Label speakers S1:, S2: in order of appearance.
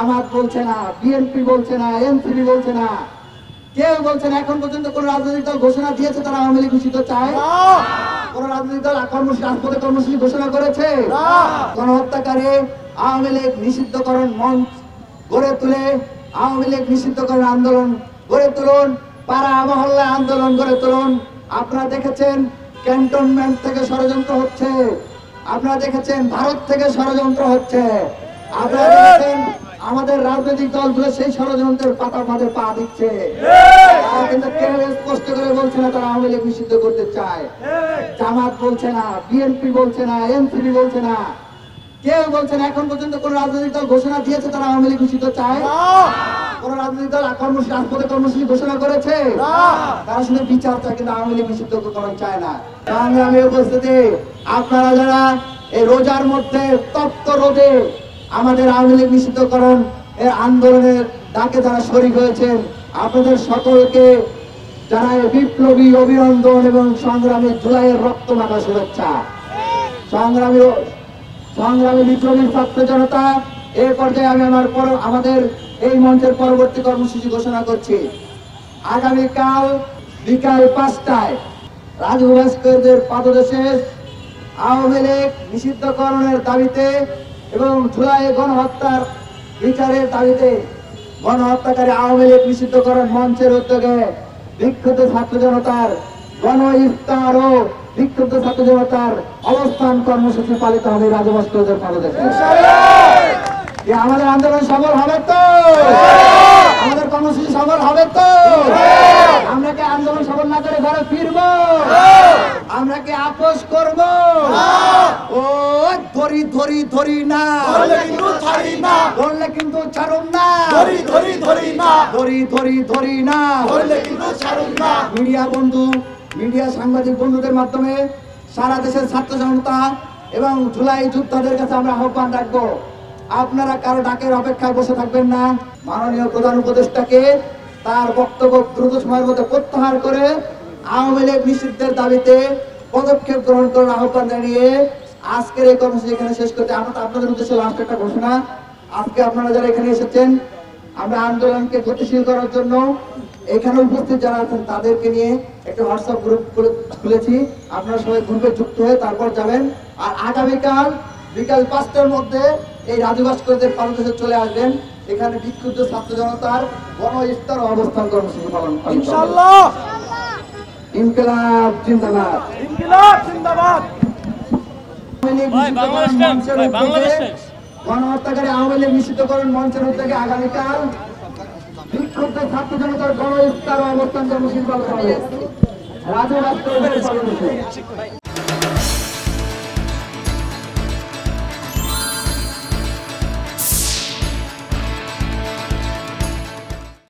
S1: জামাত বলছে না, বিএনপি বলছে না, এনসিপি বলছে না, কেউ বলছে না। এখন পর্যন্ত কোন রাজনৈতিক দল ঘোষণা দিয়েছে তারা আওয়ামী লীগ ঘোষিত চায়? কোন রাজনৈতিক দল রাজপথে কর্মসূচি ঘোষণা করেছে? গণহত্যাকারী আওয়ামী লীগ নিষিদ্ধকরণ মঞ্চ গড়ে তুলে আওয়ামী লীগ নিষিদ্ধকরণ আন্দোলন গড়ে তুলুন, পাড়া মহল্লা আন্দোলন গড়ে তুলুন। আপনারা দেখেছেন ক্যান্টনমেন্ট থেকে ষড়যন্ত্র হচ্ছে, আপনারা দেখেছেন ভারত থেকে ষড়যন্ত্র হচ্ছে, আপনারা দেখেছেন আমাদের রাজনৈতিক দলগুলো সেই ষড়যন্ত্রের পাতার মাঝে পা দিচ্ছে। তারা কিন্তু কেউ স্পষ্ট করে বলছে না তারা আওয়ামী লীগ নিষিদ্ধ করতে চায়। জামাত বলছে না, বিএনপি বলছে না, এনসিপি বলছে না, কেউ বলছে না। এখন পর্যন্ত কোন রাজনৈতিক দল ঘোষণা দিয়েছে তারা আওয়ামী লীগ ঘোষিত চায়? কোন রাজনৈতিক দল রাজপথে কর্মসূচি ঘোষণা করেছে? তারা শুধু বিচার চায়, কিন্তু আওয়ামী লীগ নিষিদ্ধকরণ চায় না। সংগ্রামী উপস্থিতি, আপনারা যারা এই রোজার মধ্যে তপ্ত রোদে আমাদের আওয়ামী লীগ নিষিদ্ধকরণ এর আন্দোলনের ডাকে যারা শরীক হয়েছেন, আপনাদের সকলকে জানাই বিপ্লবী অভিনন্দন এবং সংগ্রামী জুলাইয়ের রক্ত মাখা শুভেচ্ছা। সংগ্রামী বিপ্লবী ছাত্র জনতা, এই পর্যায়ে আমি আমাদের এই মঞ্চের পরবর্তী কর্মসূচি ঘোষণা করছি। আগামীকাল বিকাল 5টায় রাজু ভাস্করদের পাদদেশে আওয়ামী লীগ নিষিদ্ধকরণের দাবিতে এবং জুলাই গণহত্যার বিচারের দাবিতে গণহত্যাকারী আওয়ামী লীগ নিষিদ্ধকরণ মঞ্চের উদ্যোগে বিক্ষুব্ধ ছাত্র জনতার গণ ইফতার ও বিক্ষুব্ধ ছাত্র জনতার অবস্থান কর্মসূচি পালিত হবে রাজু ভাস্করদের পাদদেশে। আমাদের আন্দোলন সফল হবে তো? আমাদের কর্মসূচি সফল হবে তো? আমরা কি আন্দোলন সফল না করে ঘরে ফিরবো? আমরা কি আপোষ করবো? ও ধরি ধরি ধরি না, ধরলে কিন্তু ছাড়ুন না, ধরি ধরি ধরি না, ধরি ধরি ধরি না, ধরলে কিন্তু ছাড়ুন না। মিডিয়া বন্ধু, মিডিয়া সাংবাদিক বন্ধুদের মাধ্যমে সারা দেশের ছাত্র জনতা এবং জুলাই যোদ্ধাদের কাছে আমরা আহ্বান রাখবো, আপনারা কারো ডাকের অপেক্ষায় বসে থাকবেন না। মাননীয় প্রধান উপদেষ্টাকে তার বক্তব্য দ্রুত সময়ের মধ্যে প্রত্যাহার করে আওয়ামী লীগ নিষিদ্ধের দাবিতে পদক্ষেপ গ্রহণ করার আহ্বান জানিয়ে আজকের এই কর্মসূচি এখানে শেষ করতে আপনাদের উদ্দেশ্যে লাস্ট একটা ঘোষণা। আজকে আপনারা যারা এখানে এসেছেন, আমরা আন্দোলনকে গতিশীল করার জন্য এখানে উপস্থিত যারা আছেন তাদেরকে নিয়ে একটা হোয়াটসঅ্যাপ গ্রুপ খুলেছি। আপনারা সবাই গ্রুপে যুক্ত হয়ে তারপর যাবেন। আর আগামীকাল বিকাল 5টার মধ্যে এই রাজু ভাস্করদের পাদদেশে চলে আসবেন। এখানে বিক্ষুব্ধ ছাত্র জনতার গণ ইফতার অবস্থান কর্মসূচি পালন করবেন ইনশাআল্লাহ। ইনকিলাব জিন্দাবাদ, ইনকিলাব জিন্দাবাদ। গণহত্যাকারী আওয়ামী লীগ নিষিদ্ধকরণ মঞ্চের উদ্যোগে আগামীকাল বিক্ষুব্ধ ছাত্র জনতার গণ ইফতার অবস্থান কর্মসূচি পালন হবে রাজু ভাস্করদের পাদদেশে।